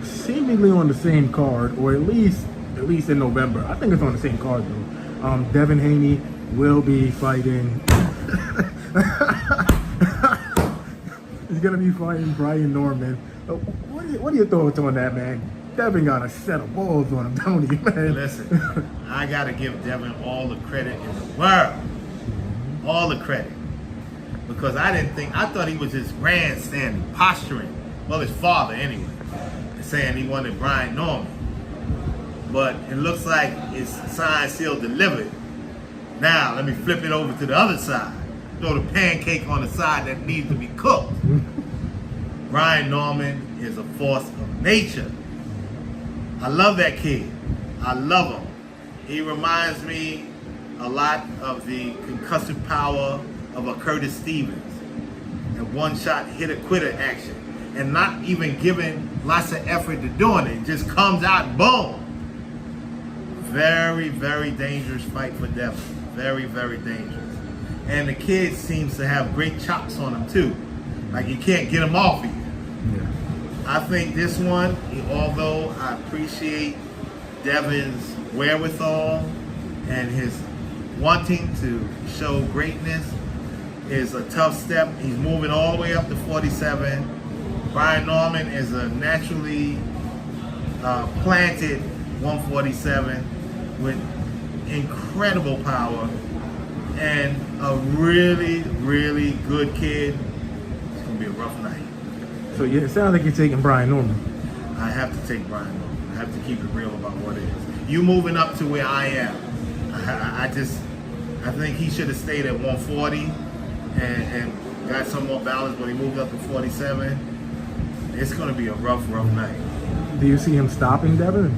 Seemingly on the same card, or at least in November. I think it's on the same card though. Devin Haney will be fighting. He's gonna be fighting Brian Norman. What are your thoughts on that, man? Devin got a set of balls on him, don't he, man? Listen, I gotta give Devin all the credit in the world. All the credit. Because I thought he was just grandstanding, posturing. Well, his father anyway, saying he wanted Brian Norman. But it looks like it's signed, sealed, delivered. Now, let me flip it over to the other side. Throw the pancake on the side that needs to be cooked. Brian Norman is a force of nature. I love that kid. I love him. He reminds me a lot of the concussive power of a Curtis Stevens. And one-shot hitter-quitter action. And not even giving lots of effort to doing it. It just comes out, boom. Very, very dangerous fight for Devin. Very, very dangerous. And the kid seems to have great chops on him too. Like you can't get him off of you. Yeah. I think this one, although I appreciate Devin's wherewithal and his wanting to show greatness, is a tough step. He's moving all the way up to 47. Brian Norman is a naturally planted 147 with incredible power and a really, really good kid. It's going to be a rough night. So it sounds like you're taking Brian Norman. I have to take Brian Norman. I have to keep it real about what it is. You moving up to where I am. I think he should have stayed at 140 and got some more balance when he moved up to 47. It's going to be a rough night. Do you see him stopping Devin?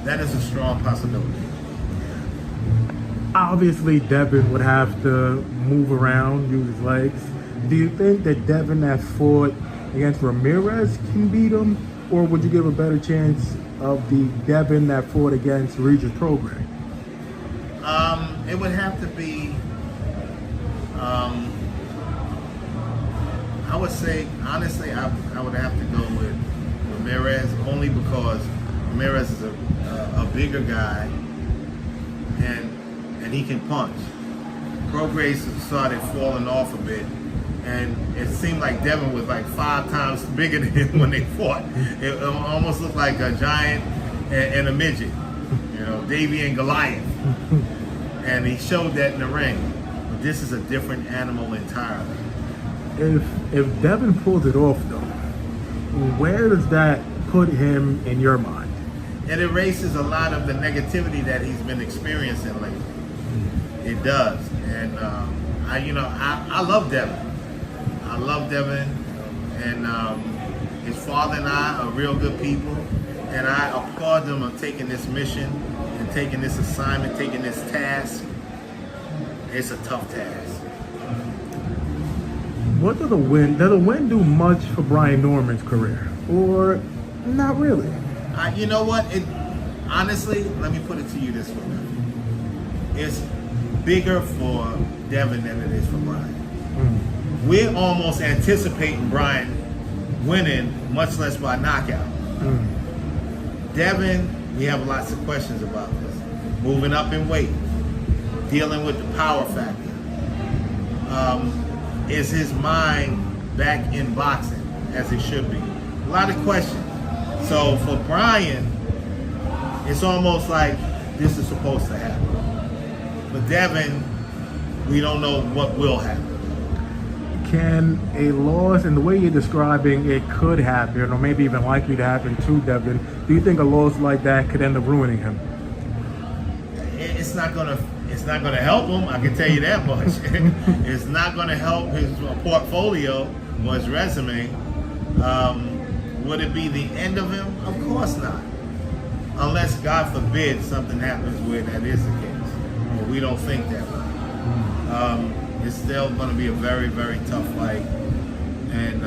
That is a strong possibility. Obviously, Devin would have to move around, use his legs. Do you think that Devin that fought against Ramirez can beat him? Or would you give a better chance of the Devin that fought against Regis Prograis? It would have to be, I would say, honestly, I would have to go with Ramirez, only because Ramirez is a bigger guy and he can punch. Prograis started falling off a bit, and it seemed like Devin was like 5 times bigger than him when they fought. It almost looked like a giant and a midget, you know, Davy and Goliath. And he showed that in the ring. But this is a different animal entirely. If Devin pulls it off, though, where does that put him in your mind? It erases a lot of the negativity that he's been experiencing lately. It does. And I love Devin. I love Devin, and his father and I are real good people, and I applaud them on taking this mission and taking this assignment, taking this task. It's a tough task. What does a win do much for Brian Norman's career, or not really? You know what? Honestly, let me put it to you this way. It's bigger for Devin than it is for Brian. We're almost anticipating Brian winning, much less by knockout. Devin, we have lots of questions about this. Moving up in weight, dealing with the power factor. Is his mind back in boxing as it should be? A lot of questions. So for Brian, it's almost like this is supposed to happen. For Devin, we don't know what will happen. Can a loss, in the way you're describing it could happen, or maybe even likely to happen to Devin, do you think a loss like that could end up ruining him? It's not gonna help him, I can tell you that much. It's not gonna help his portfolio or his resume. Would it be the end of him? Of course not. Unless, God forbid, something happens where that is the case. But we don't think that way. It's still going to be a very, very tough fight. And